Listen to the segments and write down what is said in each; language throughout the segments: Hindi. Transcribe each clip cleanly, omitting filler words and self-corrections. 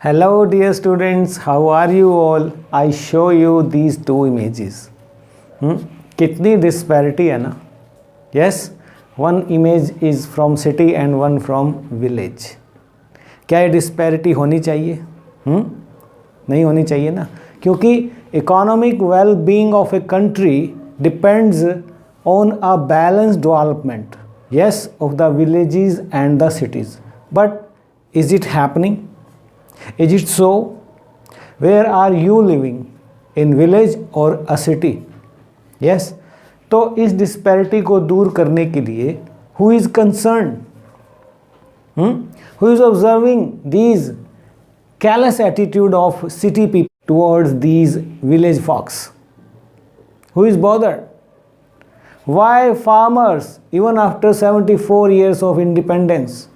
Hello dear students, how are you all? I show you these two images. कितनी disparity है ना? Yes, one image is from city and one from village. क्या ये disparity होनी चाहिए? नहीं होनी चाहिए ना, क्योंकि economic well-being of a country depends on a balanced development, yes, of the villages and the cities. But is it happening? Is it so? Where are you living? In village or a city? Yes. तो इस disparity को दूर करने के लिए who is concerned? Who is observing these callous attitude of city people towards these village folks? Who is bothered? Why farmers, even after 74 years of independence,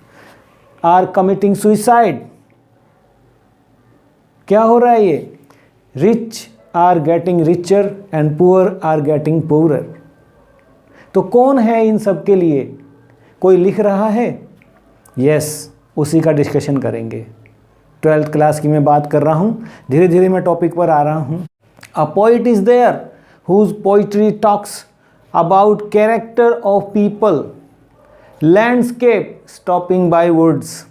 are committing suicide? क्या हो रहा है ये? Rich are getting richer and poor are getting poorer. तो कौन है इन सब के लिए? कोई लिख रहा है? यस, उसी का डिस्कशन करेंगे. 12th क्लास की मैं बात कर रहा हूँ, धीरे धीरे मैं टॉपिक पर आ रहा हूँ. A poet is there whose poetry talks about character of people, landscape stopping by woods,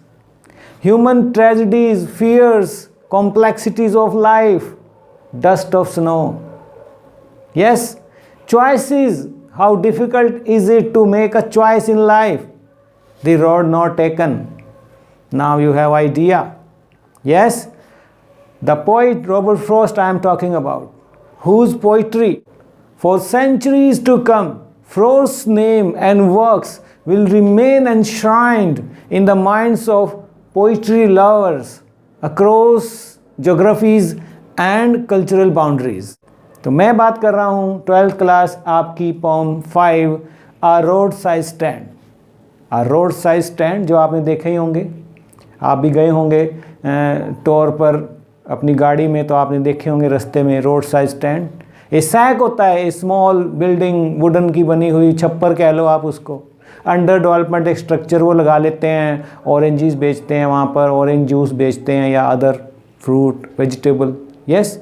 human tragedies, fears, complexities of life, dust of snow. Yes, choices. How difficult is it to make a choice in life? The road not taken. Now you have idea. Yes, the poet Robert Frost I am talking about, whose poetry for centuries to come, Frost's name and works will remain enshrined in the minds of poetry lovers across geographies and cultural boundaries. तो मैं बात कर रहा हूँ 12th क्लास आपकी poem 5 A road side stand. A road side stand जो आपने देखे ही होंगे, आप भी गए होंगे टूर पर अपनी गाड़ी में, तो आपने देखे होंगे रास्ते में रोड साइड स्टैंड. ये सैक होता है, स्मॉल बिल्डिंग वुडन की बनी हुई, छप्पर कह लो आप उसको. अंडर डेवलपमेंट एक स्ट्रक्चर वो लगा लेते हैं, ऑरेंजेस बेचते हैं वहाँ पर, ऑरेंज जूस बेचते हैं या अदर फ्रूट वेजिटेबल. यस,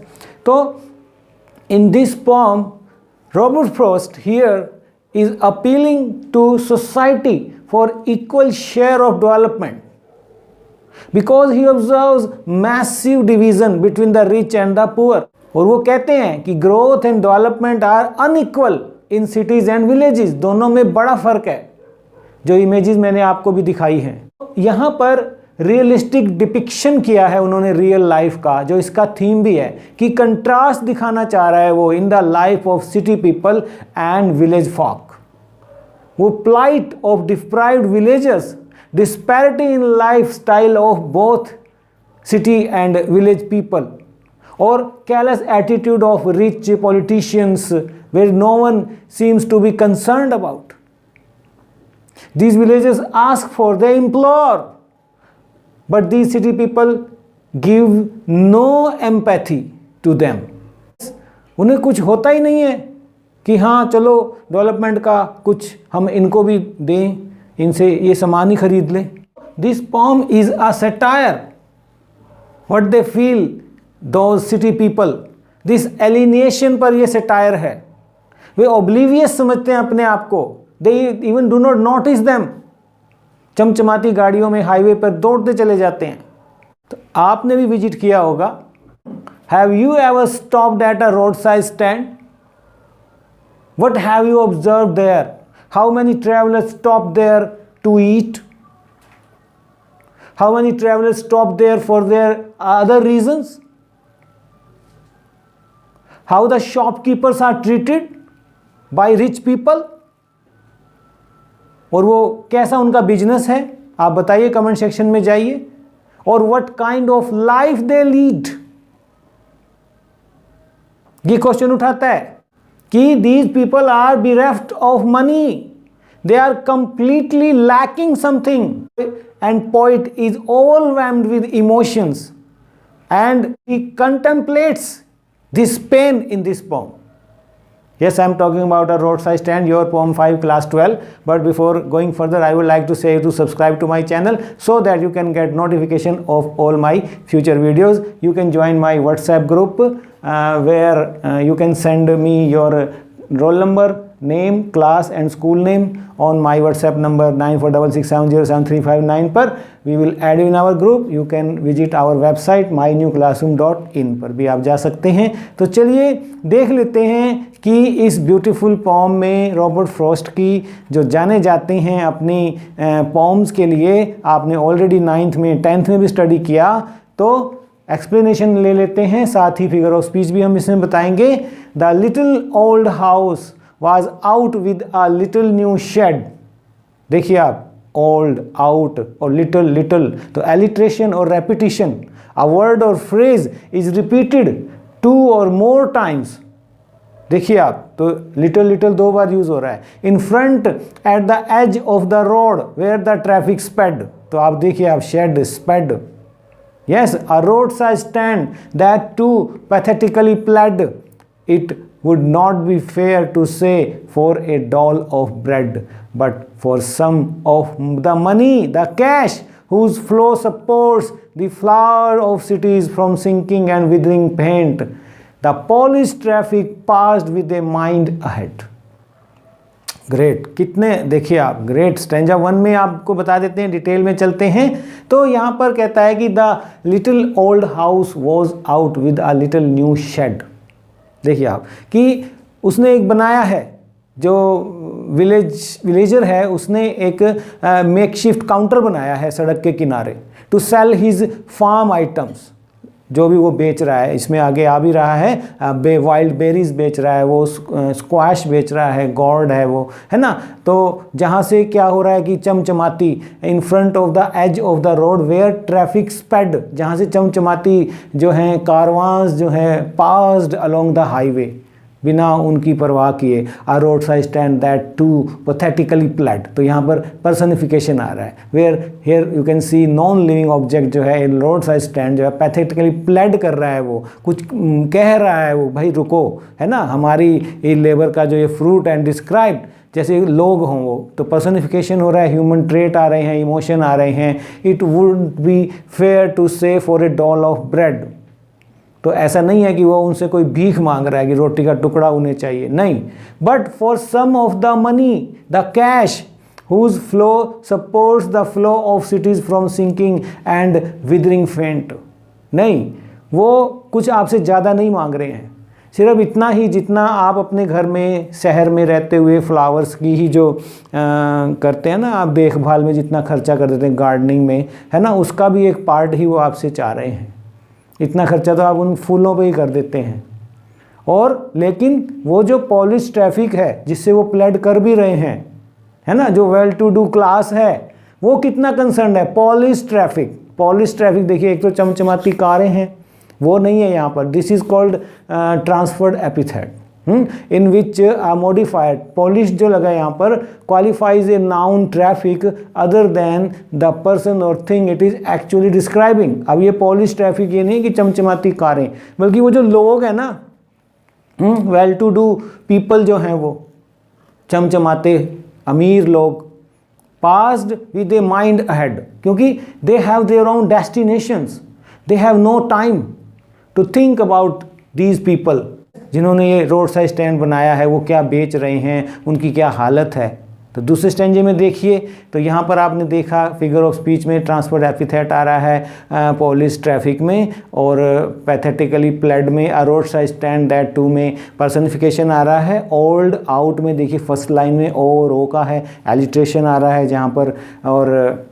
तो in this poem Robert Frost here is appealing to society for equal share of development because he observes massive division between the rich and the poor. और वो कहते हैं कि growth and development are unequal in cities and villages. दोनों में बड़ा फर्क है, जो इमेजेस मैंने आपको भी दिखाई हैं. यहाँ पर रियलिस्टिक डिपिक्शन किया है उन्होंने रियल लाइफ का, जो इसका थीम भी है कि कंट्रास्ट दिखाना चाह रहा है वो in the life of city people and village folk. वो plight of deprived villagers, disparity in life style of both city and village people, और careless attitude of rich politicians where no one seems to be concerned about. These villagers ask for, they implore, but these city people give no empathy to them. उन्हें कुछ होता ही नहीं है कि हाँ चलो डेवलपमेंट का कुछ हम इनको भी दें, इनसे ये सामान ही खरीद लें. This poem is a satire. What they feel those city people, this alienation पर ये satire है. वे oblivious समझते हैं अपने आप को. They even do not notice them. चमचमाती गाड़ियों में हाईवे पर दौड़ते चले जाते हैं. तो आपने भी विजिट किया होगा. Have you ever stopped at a roadside stand? What have you observed there? How many travelers stop there to eat? How many travelers stop there for their other reasons? How the shopkeepers are treated by rich people? और वो कैसा उनका बिजनेस है, आप बताइए कमेंट सेक्शन में जाइए. और what kind of life they lead. ये क्वेश्चन उठाता है कि these people are bereft of money, they are completely lacking something, and poet is overwhelmed with emotions and he contemplates this pain in this poem. Yes, I am talking about a roadside stand, your poem 5 class 12. But before going further, I would like to say to subscribe to my channel so that you can get notification of all my future videos. You can join my WhatsApp group where you can send me your roll number, name, class and school name on my WhatsApp number 9466707359 पर. We will add you in our group. You can visit our website mynewclassroom.in पर भी आप जा सकते हैं. तो चलिए देख लेते हैं कि इस ब्यूटीफुल पोम में रॉबर्ट फ्रॉस्ट की जो जाने जाते हैं अपनी पोम्स के लिए, आपने ऑलरेडी 9th में 10th में भी स्टडी किया, तो एक्सप्लेनेशन ले लेते हैं, साथ ही फिगर ऑफ स्पीच भी हम इसमें बताएंगे. The little old house was out with a little new shed. देखिए आप, old, out और little, little, तो alliteration और repetition, a word or phrase is repeated 2 or more times. देखिए आप, तो little, little 2 बार यूज हो रहा है. In front at the edge of the road where the traffic sped. तो आप देखिए आप, shed, sped. Yes, a roadside stand that too pathetically pled. It would not be fair to say for a doll of bread, but for some of the money, the cash, whose flow supports the flower of cities from sinking and withering paint. The polished traffic passed with a mind ahead. Great, कितने देखिए आप, ग्रेट. स्टैंजा 1 में आपको बता देते हैं, डिटेल में चलते हैं. तो यहाँ पर कहता है कि the little old house was out with a little new shed. देखिए आप कि उसने एक बनाया है, जो विलेजर है उसने एक मेकशिफ्ट काउंटर बनाया है सड़क के किनारे, to sell his farm items, जो भी वो बेच रहा है. इसमें आगे आ भी रहा है, वाइल्ड बेरीज बेच रहा है, वो स्क्वाश बेच रहा है, गॉर्ड है वो, है ना. तो जहाँ से क्या हो रहा है कि चमचमाती, in front of the edge of the road where traffic sped, जहाँ से चमचमाती जो हैं कारवांस जो हैं पास्ड अलोंग द हाईवे, बिना उनकी परवाह किए. A road side stand that too pathetically pled. तो यहाँ पर पर्सनिफिकेशन आ रहा है, where here you can see non living object जो है इन रोड साइड स्टैंड जो है पैथेटिकली प्लेड कर रहा है, वो कुछ कह रहा है, वो भाई रुको, है ना, हमारी ये लेबर का जो ये फ्रूट एंड डिस्क्राइब्ड जैसे लोग हों वो. तो पर्सनिफिकेशन हो रहा है, ह्यूमन ट्रेट आ रहे हैं, इमोशन आ रहे हैं. It would be fair to say for a dole of bread. तो ऐसा नहीं है कि वो उनसे कोई भीख मांग रहा है कि रोटी का टुकड़ा उन्हें चाहिए, नहीं. But for some of the money, the cash, whose flow supports the flow of cities from sinking and withering faint. नहीं, वो कुछ आपसे ज़्यादा नहीं मांग रहे हैं, सिर्फ इतना ही जितना आप अपने घर में शहर में रहते हुए फ्लावर्स की ही जो करते हैं ना आप देखभाल में, जितना खर्चा कर देते हैं गार्डनिंग में, है ना, उसका भी एक पार्ट ही वो आपसे चाह रहे हैं. इतना खर्चा तो आप उन फूलों पे ही कर देते हैं. और लेकिन वो जो पॉलिश ट्रैफिक है जिससे वो प्लेड कर भी रहे हैं, है ना, जो वेल टू डू क्लास है, वो कितना कंसर्न है. पॉलिश ट्रैफिक, पॉलिश ट्रैफिक देखिए, एक तो चमचमाती कारें हैं, वो नहीं है यहाँ पर. This is called transferred epithet in which modified. Polish जो लगा यहाँ पर qualifies a noun traffic other than the person और thing it is actually describing. अब ये पॉलिश ट्रैफिक ये नहीं कि चमचमाती कारें, बल्कि वो जो लोग हैं ना, वेल टू डू पीपल जो हैं, वो चमचमाते अमीर लोग, passed with a mind ahead, क्योंकि they have their own destinations, they have no time to think about these people. जिन्होंने ये रोड साइड स्टैंड बनाया है वो क्या बेच रहे हैं, उनकी क्या हालत है. तो दूसरे स्टैंजे में देखिए, तो यहाँ पर आपने देखा फिगर ऑफ स्पीच में ट्रांसफर्ड एपिथेट आ रहा है पॉलिश ट्रैफिक में, और पैथेटिकली प्लेड में a road side stand that too में पर्सनिफिकेशन आ रहा है. ओल्ड आउट में देखिए फर्स्ट लाइन में ओ रो का है, एलिट्रेशन आ रहा है जहाँ पर, और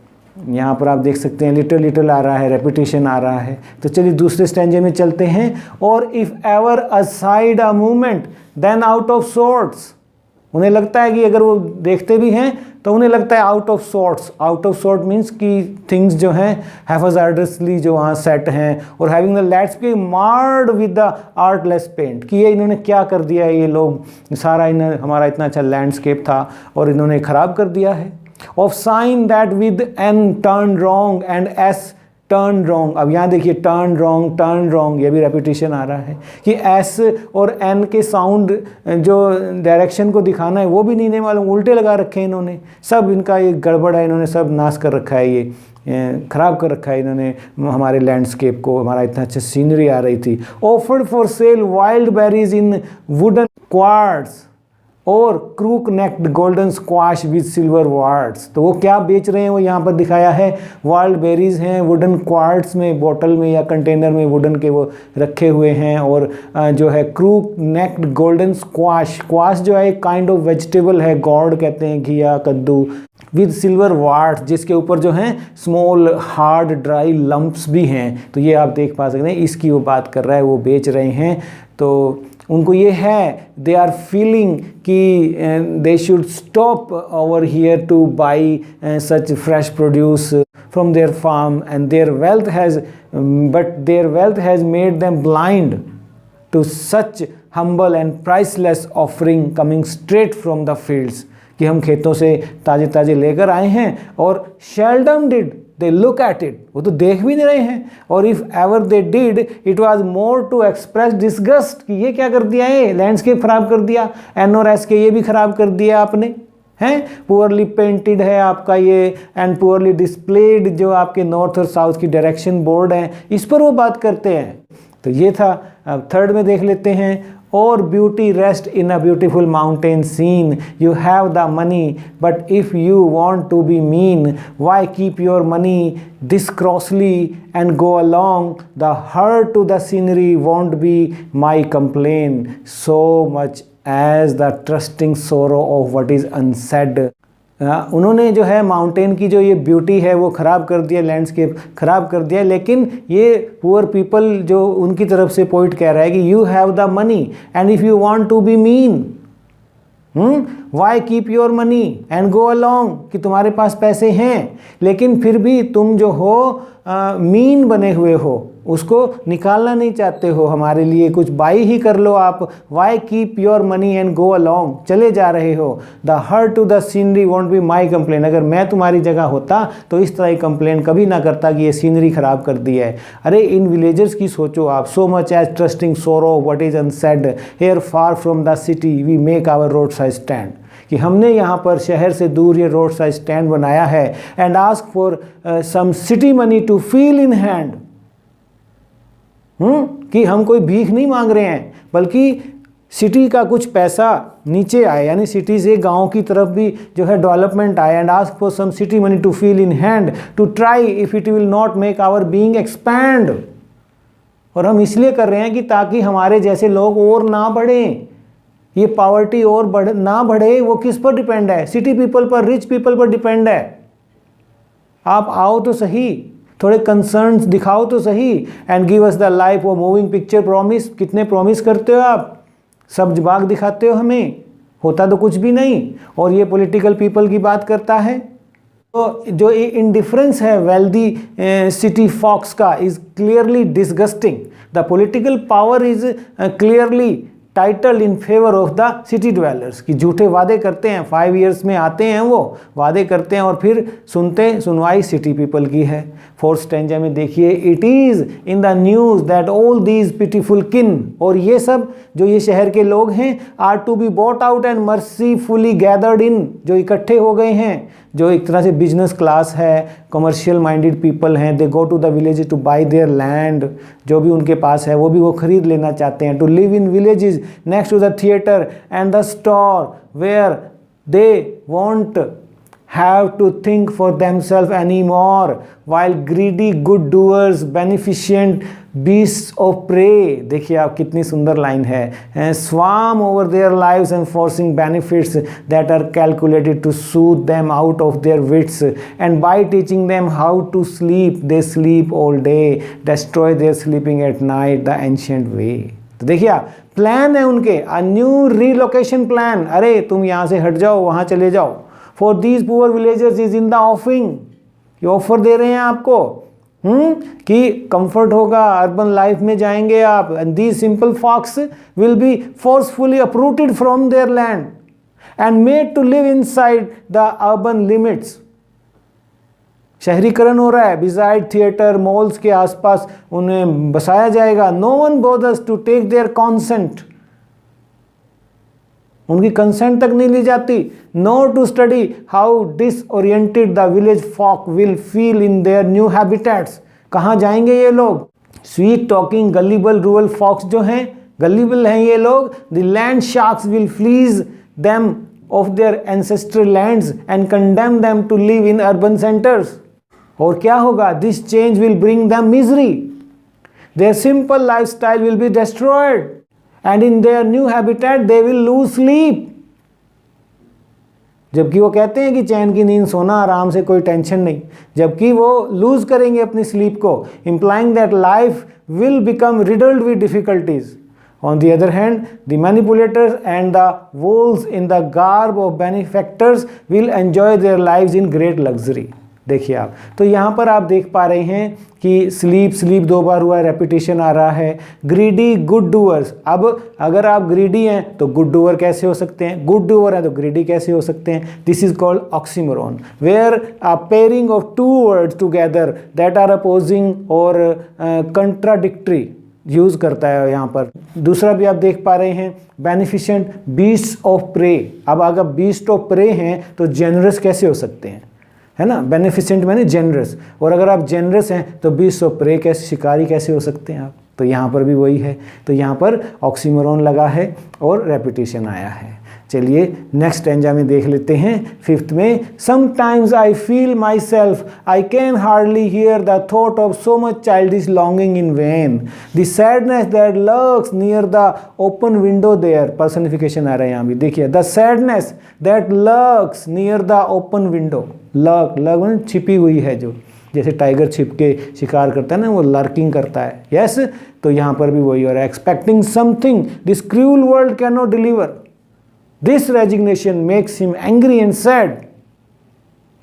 यहाँ पर आप देख सकते हैं लिटिल लिटिल आ रहा है, रेपिटेशन आ रहा है. तो चलिए दूसरे स्टैंजे में चलते हैं. और if ever aside a movement then out of sorts. उन्हें लगता है कि अगर वो देखते भी हैं तो उन्हें लगता है out of sorts. Out of sort means कि थिंग्स जो हैं हैफाजार्डसली जो वहाँ सेट हैं, और having the landscape marred with the artless paint, कि ये इन्होंने क्या कर दिया है, ये लोग सारा इन्हें हमारा इतना अच्छा लैंडस्केप था और इन्होंने ख़राब कर दिया है. Of sign that with N turned wrong and S turn wrong. अब यहाँ देखिए टर्न रॉन्ग, ये भी रेपिटेशन आ रहा है कि एस और एन के साउंड जो डायरेक्शन को दिखाना है वो भी नहीं मालूम, उल्टे लगा रखे हैं इन्होंने। सब इनका ये गड़बड़ है, इन्होंने सब नाश कर रखा है, ये ख़राब कर रखा है इन्होंने हमारे लैंडस्केप को। हमारा इतना अच्छा सीनरी आ रही थी। Offered for sale wild berries in wooden quarts और crook necked golden squash with silver warts. तो वो क्या बेच रहे हैं वो यहाँ पर दिखाया है। वाइल्ड बेरीज हैं वुडन क्वार्ट्स में, बोतल में या कंटेनर में वुडन के वो रखे हुए हैं। और जो है crook necked golden squash, squash जो है एक काइंड ऑफ वेजिटेबल है, गॉड कहते हैं, घिया कद्दू, विद सिल्वर वार्ड्स जिसके ऊपर जो हैं स्मॉल हार्ड ड्राई लंप्स भी हैं। तो ये आप देख पा सकते हैं, इसकी वो बात कर रहा है, वो बेच रहे हैं। तो उनको ये है, दे आर फीलिंग कि they should stop over here to buy such fresh produce from their farm and their wealth has made them blind to such humble and priceless offering coming straight from the fields. कि हम खेतों से ताज़े ताज़े लेकर आए हैं और seldom did they look at it, वो तो देख भी नहीं रहे हैं। और if ever they did it was more to express disgust कि ये क्या कर दिया है, लैंडस्केप ख़राब कर दिया, एन और एस के ये भी ख़राब कर दिया आपने, हैं। पुअरली पेंटेड है आपका ये एंड पुअरली डिस्प्लेड जो आपके नॉर्थ और साउथ की डायरेक्शन बोर्ड हैं, इस पर वो बात करते हैं। तो ये था। अब थर्ड में देख लेते हैं। Or beauty rest in a beautiful mountain scene. You have the money, but if you want to be mean, why keep your money this crossly and go along? The hurt to the scenery won't be my complaint, so much as the trusting sorrow of what is unsaid. उन्होंने जो है माउंटेन की जो ये ब्यूटी है वो ख़राब कर दिया, लैंडस्केप ख़राब कर दिया। लेकिन ये पुअर पीपल जो उनकी तरफ से पोइट कह रहा है कि you have the money and if you want to be mean, why keep your money and go along, कि तुम्हारे पास पैसे हैं लेकिन फिर भी तुम जो हो मीन बने हुए हो, उसको निकालना नहीं चाहते हो, हमारे लिए कुछ बाई ही कर लो आप। Why keep your money and go along, चले जा रहे हो। The hurt to the scenery won't be my complain, अगर मैं तुम्हारी जगह होता तो इस तरह की कंप्लेन कभी ना करता कि ये सीनरी ख़राब कर दी है। अरे इन विलेजर्स की सोचो आप। So much as trusting sorrow what is unsaid here far from the city we make our road side stand, कि हमने यहाँ पर शहर से दूर ये रोड साइड स्टैंड बनाया है। And ask for some city money to feel in hand, कि हम कोई भीख नहीं मांग रहे हैं बल्कि सिटी का कुछ पैसा नीचे आए, यानी सिटी से गांव की तरफ भी जो है डेवलपमेंट आए। And ask for some city money to feel in hand to try if it will not make our being expand. और हम इसलिए कर रहे हैं कि ताकि हमारे जैसे लोग और ना बढ़ें, ये पावर्टी और ना बढ़े। वो किस पर डिपेंड है? सिटी पीपल पर, रिच पीपल पर डिपेंड है। आप आओ तो सही, थोड़े कंसर्न्स दिखाओ तो सही। And give us the life वो मूविंग पिक्चर प्रॉमिस, कितने प्रॉमिस करते हो आप, सब जवाब दिखाते हो हमें, होता तो कुछ भी नहीं। और ये पॉलिटिकल पीपल की बात करता है। तो जो ये इंडिफरेंस है वेल्दी सिटी फॉक्स का is clearly disgusting. The political power is clearly title in favour of the city dwellers, कि झूठे वादे करते हैं, 5 ईयर्स में आते हैं वो वादे करते हैं और फिर सुनवाई सिटी पीपल की है। 4th स्टैंजा में देखिए, it is in the news that all these pitiful किन, और ये सब जो ये शहर के लोग हैं, are to be bought out and mercifully gathered in, जो इकट्ठे हो गए हैं, जो एक तरह से बिजनेस क्लास है, कमर्शियल माइंडेड पीपल हैं। They go to the village to buy their land, जो भी उनके पास है वो भी वो खरीद लेना चाहते हैं। To live in villages next to the theatre and the store where they won't have to think for themselves anymore, while greedy good doers beneficent beasts of prey, देखिए आप कितनी सुंदर लाइन है, swarm over their lives enforcing benefits that are calculated to soothe them out of their wits, and by teaching them how to sleep they sleep all day, destroy their sleeping at night the ancient way। तो देखिए आप, प्लान है उनके, a new relocation plan, अरे तुम यहाँ से हट जाओ, वहाँ चले जाओ। For these poor villagers is in the offering, ये ऑफर दे रहे हैं आपको कि कंफर्ट होगा, अर्बन लाइफ में जाएंगे आप। and these simple folks will be forcefully uprooted from their land and made to live inside the urban limits। शहरीकरण हो रहा है, बिसाइड थिएटर मॉल्स के आसपास उन्हें बसाया जाएगा। No one bothers to take their consent, उनकी कंसेंट तक नहीं ली जाती। No to study how disoriented the village folk will feel in their new habitats. कहाँ जाएंगे ये लोग? Sweet talking gullible rural folks जो हैं, गलीबल हैं ये लोग। The land sharks will fleece them of their ancestral lands and condemn them to live in urban centres. और क्या होगा? This change will bring them misery, their simple lifestyle will be destroyed and in their new habitat they will lose sleep। जबकि वो कहते हैं कि चैन की नींद सोना, आराम से, कोई टेंशन नहीं, जबकि वो लूज करेंगे अपनी स्लीप को, implying that life will become riddled with difficulties। On the other hand, the manipulators and the wolves in the garb of benefactors will enjoy their lives in great luxury। देखिए आप, तो यहाँ पर आप देख पा रहे हैं कि स्लीप 2 बार हुआ, रेपिटेशन आ रहा है। ग्रीडी गुड डूअर्स, अब अगर आप ग्रीडी हैं तो गुड डूअर कैसे हो सकते हैं? गुड डूअर हैं तो ग्रीडी कैसे हो सकते हैं? This is called oxymoron, where a pairing of 2 words together that are opposing और कंट्राडिक्टरी यूज करता है यहाँ पर। दूसरा भी आप देख पा रहे हैं, बेनिफिशेंट बीस्ट ऑफ प्रे। अब अगर बीस्ट ऑफ प्रे हैं तो जेनरस कैसे हो सकते हैं, है ना? बेनिफिसेंट मैंने जेनरस, और अगर आप जेनरस हैं तो बीस्ट ऑफ प्रे कैसे, शिकारी कैसे हो सकते हैं आप? तो यहाँ पर भी वही है, तो यहाँ पर ऑक्सीमोरॉन लगा है और रेपिटेशन आया है। चलिए नेक्स्ट स्टैंजा में देख लेते हैं, 5th में। Sometimes I feel myself I can hardly hear the thought of so much childish longing in vain, the sadness that lurks near the open window there. Personification आ रहा है यहाँ भी, देखिए, the sadness that lurks near the open window. Lurk छिपी हुई है, जो जैसे टाइगर छिप के शिकार करता है ना, वो लर्किंग करता है। यस, तो यहाँ पर भी वही हो रहा है। Expecting something this cruel world can not deliver, this resignation makes him angry and sad.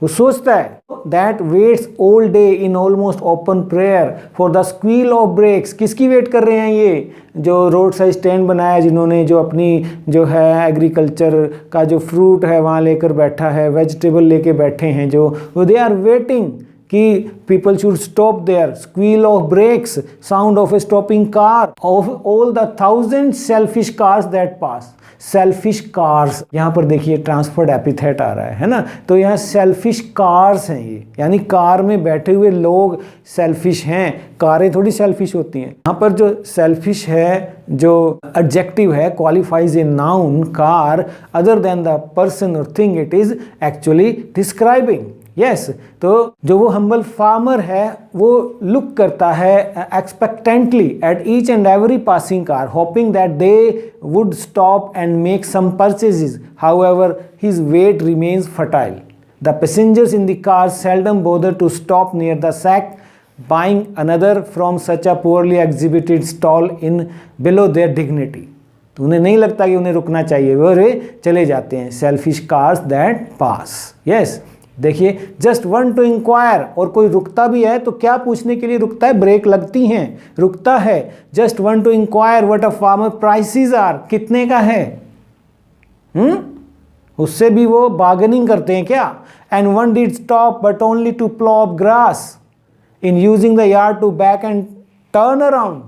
वो सोचता है that waits all day in almost open prayer for the squeal of brakes. किसकी वेट कर रहे हैं? ये जो रोड साइड स्टैंड बनाया, जिन्होंने जो अपनी जो है एग्रीकल्चर का जो फ्रूट है वहाँ लेकर बैठा है, वेजिटेबल लेके बैठे हैं, जो दे आर वेटिंग कि people should stop there. Squeal of brakes, sound of a stopping car, of all the 1000 selfish cars that pass. Selfish cars, यहाँ पर देखिए ट्रांसफर्ड एपिथेट आ रहा है ना, तो यहाँ सेल्फिश कार्स हैं ये, यानी कार में बैठे हुए लोग सेल्फिश हैं, कारें थोड़ी सेल्फिश होती हैं। यहाँ पर जो सेल्फिश है, जो एडजेक्टिव है, qualifies a noun car other than the person और thing it is actually describing. Yes, तो जो वो हम्बल फार्मर है वो लुक करता है expectantly at each and every passing car, hoping that they would stop and make some purchases, however his wait remains fertile. The passengers in the car seldom bother to stop near the sack, buying another from such a poorly exhibited stall in below their dignity। तो उन्हें नहीं लगता कि उन्हें रुकना चाहिए, वे चले जाते हैं। Selfish cars that pass. Yes, देखिए, जस्ट वन टू इंक्वायर, और कोई रुकता भी है तो क्या पूछने के लिए रुकता है? ब्रेक लगती हैं, रुकता है। Just one to inquire what a farmer prices are, कितने का है, उससे भी वो बार्गेनिंग करते हैं क्या? And one did stop but only to plough up grass in using the yard to back and turn around.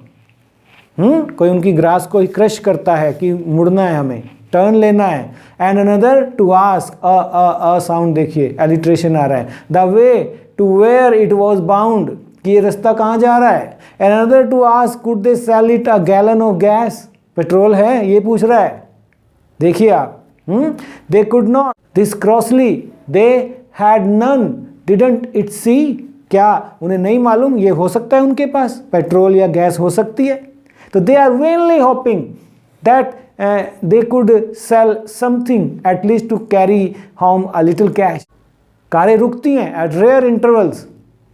कोई उनकी ग्रास को क्रश करता है कि मुड़ना है, हमें टर्न लेना है। And another to ask, a sound देखिए, एलिट्रेशन आ रहा है। The way to where it was bound, कि ये रास्ता कहाँ जा रहा है। And another to ask could they sell it a gallon of gas, petrol है, ये पूछ रहा है। देखिए आप, they could not, this crossly they had none, didn't it see, क्या उन्हें नहीं मालूम ये हो सकता है उनके पास, पेट्रोल या गैस हो सकती है। तो they are vainly hoping that they could sell something at least to carry home a little cash। कारें रुकती हैं at rare intervals,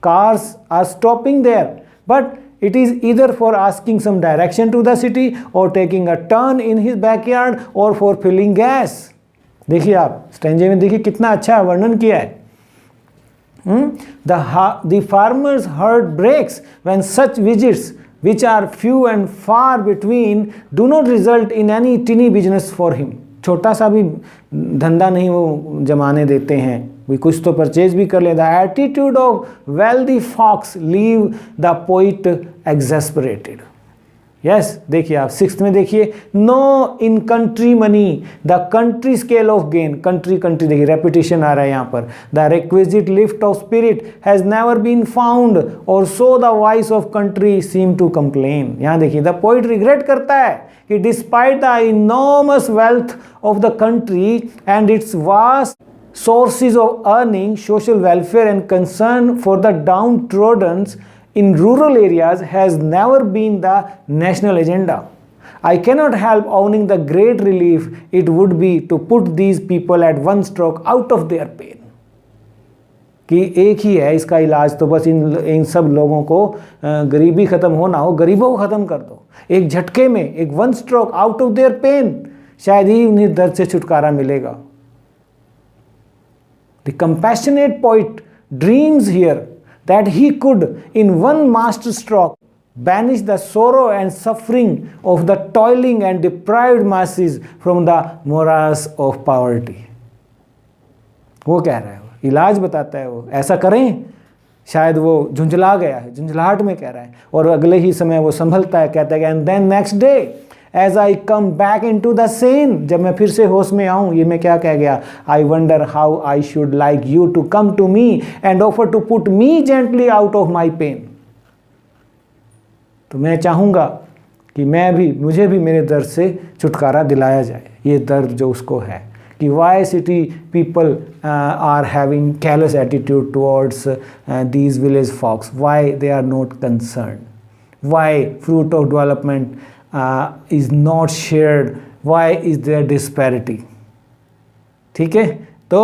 cars are stopping there, but it is either for asking some direction to the city or taking a turn in his backyard or for filling gas। देखिए आप स्टैंजे में देखिए कितना अच्छा वर्णन किया है। The farmers heard breaks when such visits, which are few and far between, do not result in any tiny business for him। छोटा सा भी धंधा नहीं वो जमाने देते हैं वी कुछ तो परचेज भी कर लें। The attitude of wealthy folks leave the poet exasperated. Yes, देखिए आप 6th में देखिए, no in country money the country scale of gain. Country country देखिए रेपिटेशन आ रहा है यहाँ पर। The requisite lift of spirit has never been found और so the voice of country seem to complain. यहाँ देखिए द पोइट रिग्रेट करता है कि despite the enormous wealth of the country and its vast sources of earning, social welfare and concern for the downtrodden in rural areas has never been the national agenda. I cannot help owning the great relief it would be to put these people at one stroke out of their pain. कि एक ही है इसका इलाज, तो बस इन सब लोगों को गरीबी ख़त्म होना हो, गरीबों को ख़त्म कर दो एक झटके में, एक one stroke out of their pain, शायद ही उन्हें दर्द से छुटकारा मिलेगा। The compassionate poet dreams here that he could, in one master stroke, banish the sorrow and suffering of the toiling and deprived masses from the morass of poverty. वो कह रहा है, वो इलाज बताता है, वो ऐसा करें। शायद वो झुंझला गया है, झुंझलाहट में कह रहा है, और अगले ही समय वो संभलता है, कहता है and then next day As I come back into the scene, जब मैं फिर से होश में आऊँ, ये मैं क्या कह गया, I wonder how I should like you to come to me and offer to put me gently out of my pain. तो मैं चाहूँगा कि मुझे भी मेरे दर्द से छुटकारा दिलाया जाए, ये दर्द जो उसको है, कि why city people are having callous attitude towards these village folks, why they are not concerned, why fruit of development is not shared, why is there disparity. ठीक है, तो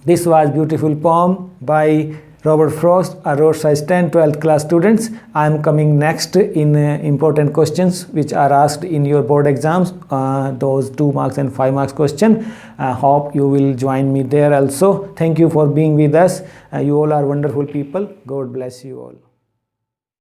this was beautiful poem by Robert Frost, a roadside 10th 12th class students. I am coming next in important questions which are asked in your board exams, those 2 marks and 5 marks question. Hope you will join me there also. Thank you for being with us. You all are wonderful people. God bless you all.